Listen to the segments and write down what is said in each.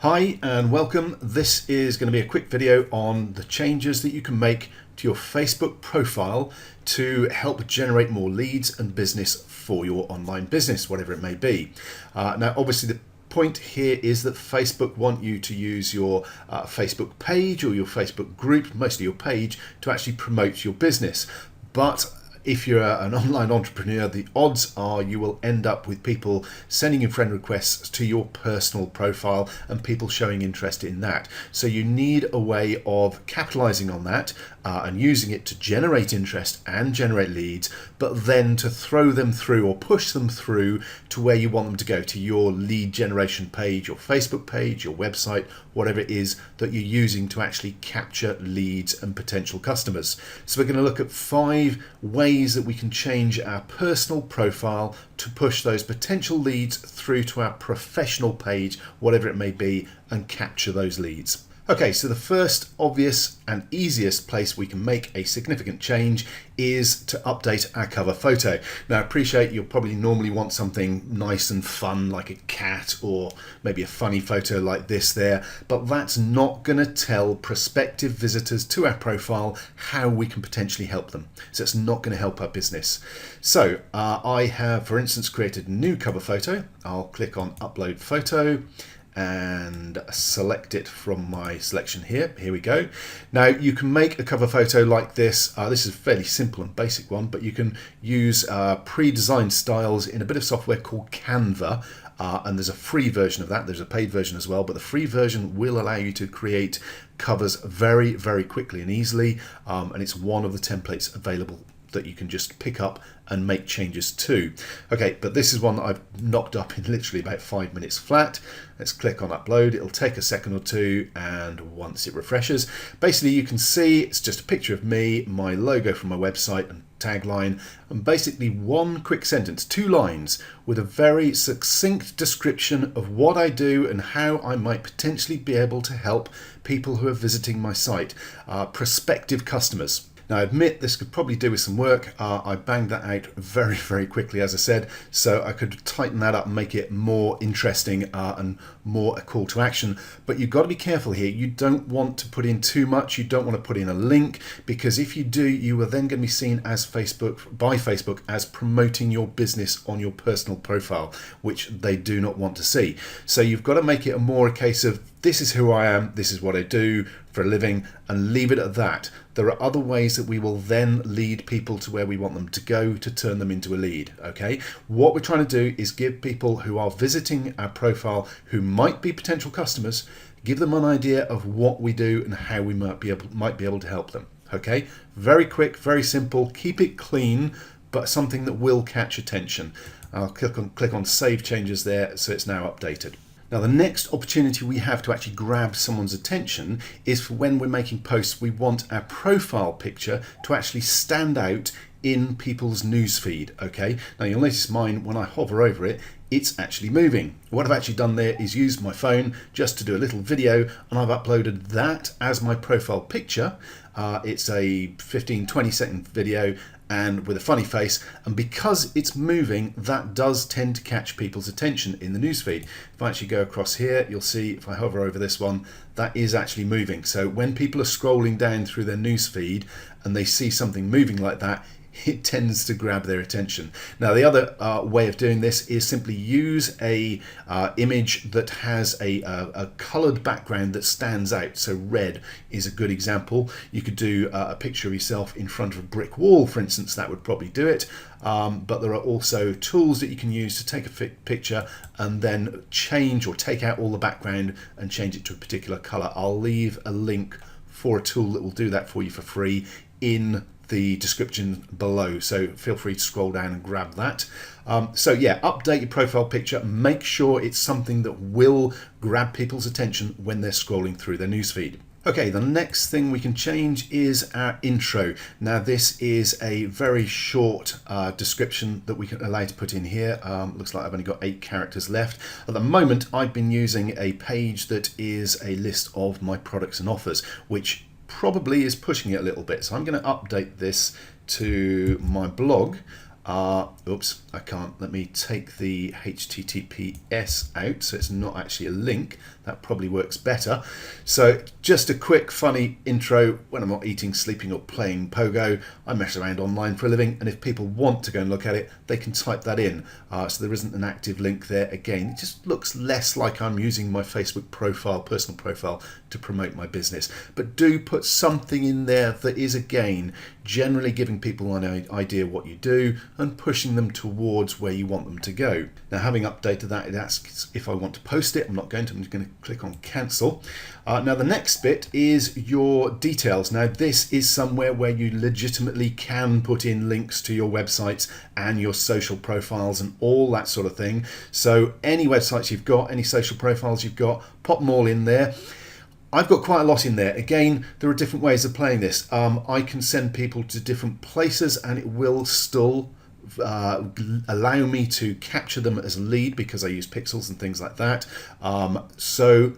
Hi and welcome. This is going to be a quick video on the changes that you can make to your Facebook profile to help generate more leads and business for your online business, whatever it may be. Now, obviously, the point here is that Facebook want you to use your Facebook page or your Facebook group, mostly your page, to actually promote your business. But if you're an online entrepreneur, the odds are you will end up with people sending you friend requests to your personal profile and people showing interest in that. So you need a way of capitalizing on that and using it to generate interest and generate leads, but then to throw them through or push them through to where you want them to go, to your lead generation page, your Facebook page, your website, whatever it is that you're using to actually capture leads and potential customers. So we're going to look at 5 ways that we can change our personal profile to push those potential leads through to our professional page, whatever it may be, and capture those leads. Okay, so the first obvious and easiest place we can make a significant change is to update our cover photo. Now, I appreciate you'll probably normally want something nice and fun like a cat or maybe a funny photo like this there, but that's not going to tell prospective visitors to our profile how we can potentially help them. So it's not going to help our business. So I have, for instance, created a new cover photo. I'll click on Upload Photo and select it from my selection here. Here we go. Now you can make a cover photo like this. This is a fairly simple and basic one, but you can use pre-designed styles in a bit of software called Canva. And there's a free version of that. There's a paid version as well, but the free version will allow you to create covers very, very quickly and easily. And it's one of the templates available that you can just pick up and make changes to. Okay, but this is one that I've knocked up in literally about 5 minutes flat. Let's click on upload. It'll take a second or two, and once it refreshes, basically you can see it's just a picture of me, my logo from my website and tagline, and basically one quick sentence, 2 lines with a very succinct description of what I do and how I might potentially be able to help people who are visiting my site, prospective customers. Now, I admit this could probably do with some work. I banged that out very, very quickly, as I said, so I could tighten that up and make it more interesting and more a call to action. But you've got to be careful here. You don't want to put in too much. You don't want to put in a link, because if you do, you are then going to be seen as by Facebook as promoting your business on your personal profile, which they do not want to see. So you've got to make it a case of, this is who I am, this is what I do for a living, and leave it at that. There are other ways that we will then lead people to where we want them to go to turn them into a lead. Okay, what we're trying to do is give people who are visiting our profile, who might be potential customers, give them an idea of what we do and how we might be able to help them. Okay, very quick, very simple, keep it clean, but something that will catch attention. I'll click on Save Changes there, so it's now updated. Now, the next opportunity we have to actually grab someone's attention is for when we're making posts, we want our profile picture to actually stand out in people's newsfeed. Okay, now you'll notice mine, when I hover over it, it's actually moving. What I've actually done there is use my phone just to do a little video, and I've uploaded that as my profile picture. It's a 15-20 second video and with a funny face, and because it's moving, that does tend to catch people's attention in the newsfeed. If I actually go across here, you'll see if I hover over this one, that is actually moving. So when people are scrolling down through their newsfeed and they see something moving like that, it tends to grab their attention. Now, the other way of doing this is simply use a image that has a colored background that stands out. So red is a good example. You could do a picture of yourself in front of a brick wall, for instance. That would probably do it. But there are also tools that you can use to take a picture and then change or take out all the background and change it to a particular color. I'll leave a link for a tool that will do that for you for free in the description below, so feel free to scroll down and grab that. So yeah, update your profile picture, make sure it's something that will grab people's attention when they're scrolling through their newsfeed. Okay, the next thing we can change is our intro. Now, this is a very short description that we can allow to put in here. Looks like I've only got 8 characters left. At the moment, I've been using a page that is a list of my products and offers, which probably is pushing it a little bit. So I'm going to update this to my blog Oops, I can't. Let me take the HTTPS out so it's not actually a link. That probably works better. So just a quick funny intro. When I'm not eating, sleeping or playing Pogo, I mess around online for a living, and if people want to go and look at it, they can type that in. So there isn't an active link there. Again, it just looks less like I'm using my Facebook profile, personal profile, to promote my business. But do put something in there that is, again, generally giving people an idea what you do and pushing them towards where you want them to go. Now, having updated that, it asks if I want to post it. I'm not going to. I'm just going to click on cancel. Now, the next bit is your details. Now, this is somewhere where you legitimately can put in links to your websites and your social profiles and all that sort of thing. So any websites you've got, any social profiles you've got, pop them all in there. I've got quite a lot in there. Again, there are different ways of playing this. I can send people to different places and it will still allow me to capture them as a lead because I use pixels and things like that. So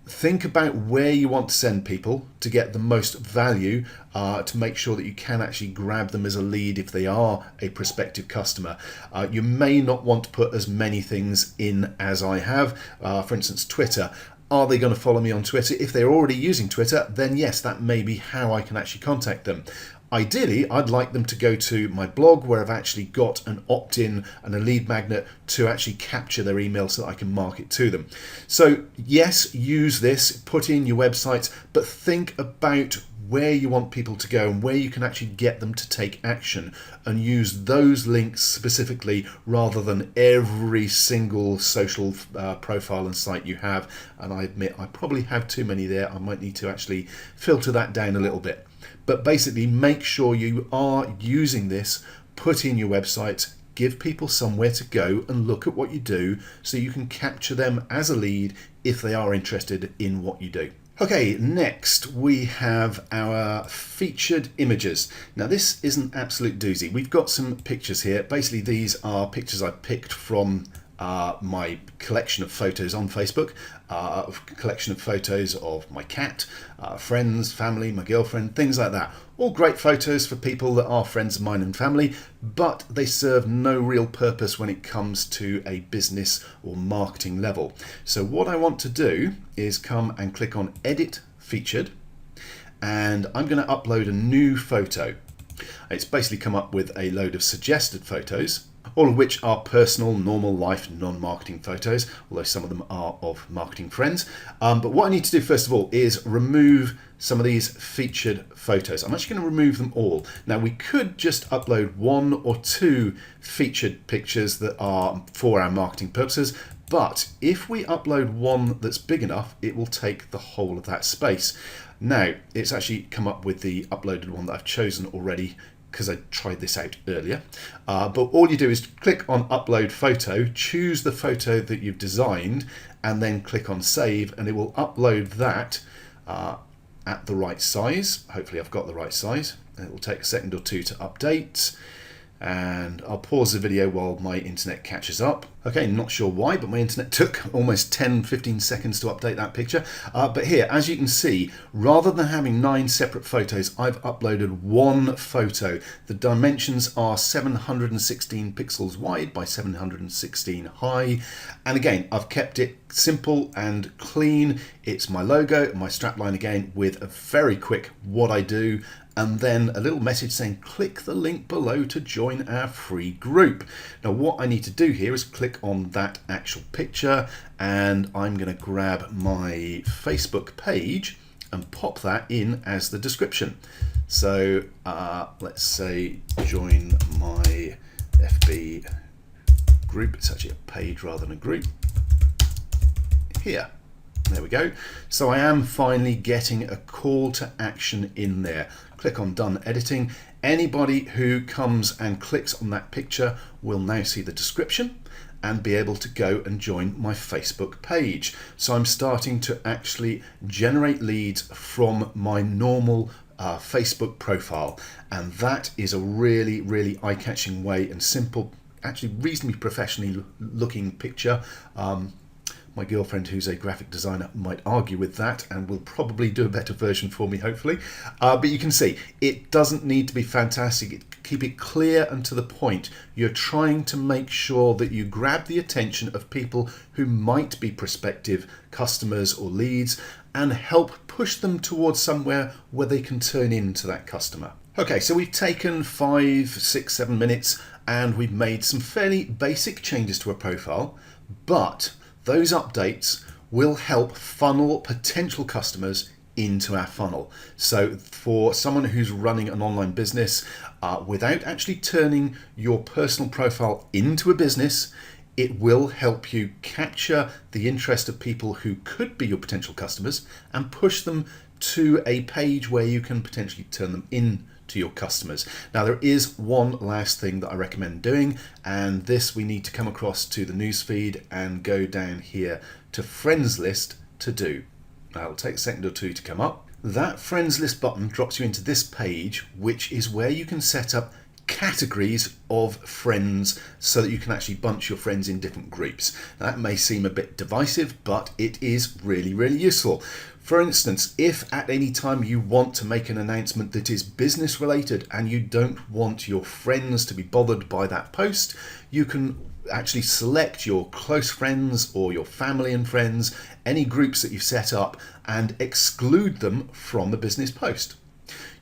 think about where you want to send people to get the most value, to make sure that you can actually grab them as a lead if they are a prospective customer. You may not want to put as many things in as I have. For instance, Twitter. Are they going to follow me on Twitter? If they're already using Twitter, then yes, that may be how I can actually contact them. Ideally, I'd like them to go to my blog where I've actually got an opt-in and a lead magnet to actually capture their email so that I can market to them. So yes, use this, put in your websites, but think about where you want people to go and where you can actually get them to take action, and use those links specifically rather than every single social profile and site you have. And I admit I probably have too many there. I might need to actually filter that down a little bit. But basically make sure you are using this, put in your website, give people somewhere to go and look at what you do so you can capture them as a lead if they are interested in what you do. Okay, next we have our featured images. Now this is an absolute doozy. We've got some pictures here. Basically these are pictures I picked from my collection of photos on Facebook, a collection of photos of my cat, friends, family, my girlfriend, things like that. All great photos for people that are friends of mine and family, but they serve no real purpose when it comes to a business or marketing level. So what I want to do is come and click on Edit Featured, and I'm going to upload a new photo. It's basically come up with a load of suggested photos, all of which are personal, normal life, non-marketing photos, although some of them are of marketing friends. But what I need to do first of all is remove some of these featured photos. I'm actually going to remove them all. Now we could just upload 1 or 2 featured pictures that are for our marketing purposes, but if we upload one that's big enough, it will take the whole of that space. Now it's actually come up with the uploaded one that I've chosen already, because I tried this out earlier. But all you do is click on upload photo, choose the photo that you've designed, and then click on save, and it will upload that at the right size. Hopefully I've got the right size. It will take a second or two to update, and I'll pause the video while my internet catches up. Okay, not sure why, but my internet took almost 10-15 seconds to update that picture. But here, as you can see, rather than having 9 separate photos, I've uploaded 1 photo. The dimensions are 716 pixels wide by 716 high. And again, I've kept it simple and clean. It's my logo, my strapline again, with a very quick what I do, and then a little message saying click the link below to join our free group. Now what I need to do here is click on that actual picture, and I'm going to grab my Facebook page and pop that in as the description. So let's say join my FB group. It's actually a page rather than a group. Here. There we go. So I am finally getting a call to action in there. Click on done editing. Anybody who comes and clicks on that picture will now see the description and be able to go and join my Facebook page. So I'm starting to actually generate leads from my normal Facebook profile, and that is a really, really eye-catching way and simple, actually reasonably professionally looking picture. My girlfriend, who's a graphic designer, might argue with that and will probably do a better version for me, hopefully. But you can see it doesn't need to be fantastic. It Keep it clear and to the point. You're trying to make sure that you grab the attention of people who might be prospective customers or leads and help push them towards somewhere where they can turn into that customer. Okay, so we've taken 5, 6, 7 minutes and we've made some fairly basic changes to a profile, but those updates will help funnel potential customers into our funnel. So for someone who's running an online business, without actually turning your personal profile into a business, it will help you capture the interest of people who could be your potential customers and push them to a page where you can potentially turn them in to your customers. Now, there is one last thing that I recommend doing, and this we need to come across to the newsfeed and go down here to friends list to do. Now, it'll take a second or two to come up. That friends list button drops you into this page, which is where you can set up categories of friends so that you can actually bunch your friends in different groups. Now, that may seem a bit divisive, but it is really, really useful. For instance, if at any time you want to make an announcement that is business related and you don't want your friends to be bothered by that post, you can actually select your close friends or your family and friends, any groups that you've set up, and exclude them from the business post.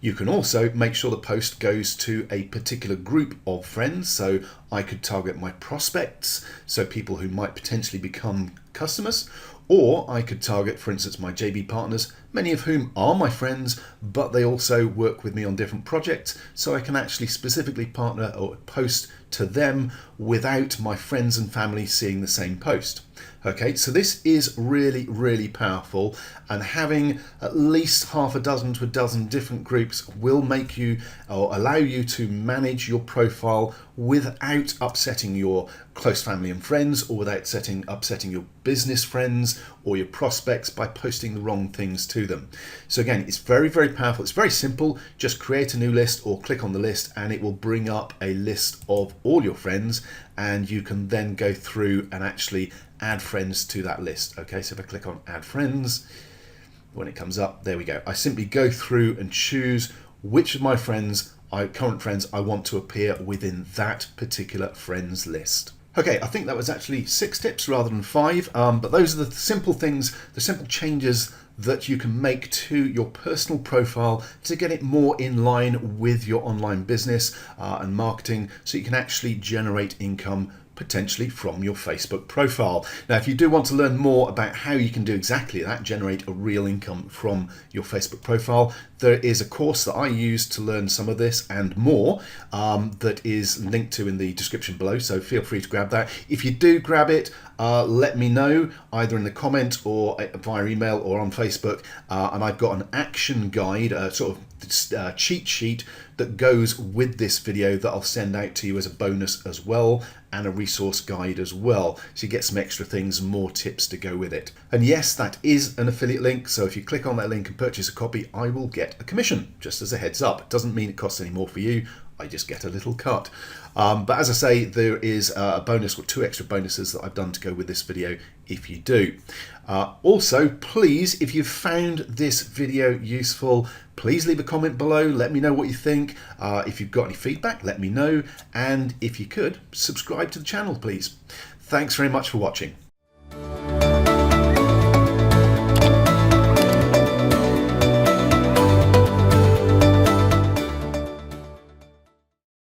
You can also make sure the post goes to a particular group of friends. So I could target my prospects, so people who might potentially become customers, or I could target, for instance, my JB partners, many of whom are my friends, but they also work with me on different projects. So I can actually specifically partner or post to them without my friends and family seeing the same post. Okay, so this is really, really powerful, and having at least half a dozen to a dozen different groups will make you or allow you to manage your profile without upsetting your close family and friends, or without upsetting your business friends or your prospects by posting the wrong things to them. So again, it's very, very powerful. It's very simple. Just create a new list or click on the list and it will bring up a list of all your friends, and you can then go through and actually add friends to that list. Okay, so if I click on add friends, when it comes up, there we go. I simply go through and choose which of my current friends I want to appear within that particular friends list. Okay, I think that was actually 6 tips rather than 5, but those are the simple things, the simple changes that you can make to your personal profile to get it more in line with your online business and marketing, so you can actually generate income potentially from your Facebook profile. Now, if you do want to learn more about how you can do exactly that, generate a real income from your Facebook profile, there is a course that I use to learn some of this and more that is linked to in the description below, so feel free to grab that. If you do grab it, let me know either in the comment or via email or on Facebook, and I've got an action guide, sort of cheat sheet that goes with this video that I'll send out to you as a bonus as well, and a resource guide as well, so you get some extra things, more tips to go with it. And yes, that is an affiliate link, so if you click on that link and purchase a copy, I will get a commission, just as a heads up. It doesn't mean it costs any more for you, I just get a little cut. But as I say, there is a bonus or 2 extra bonuses that I've done to go with this video if you do. Also, please, if you've found this video useful, please leave a comment below. Let me know what you think. If you've got any feedback, let me know. And if you could, subscribe to the channel, please. Thanks very much for watching.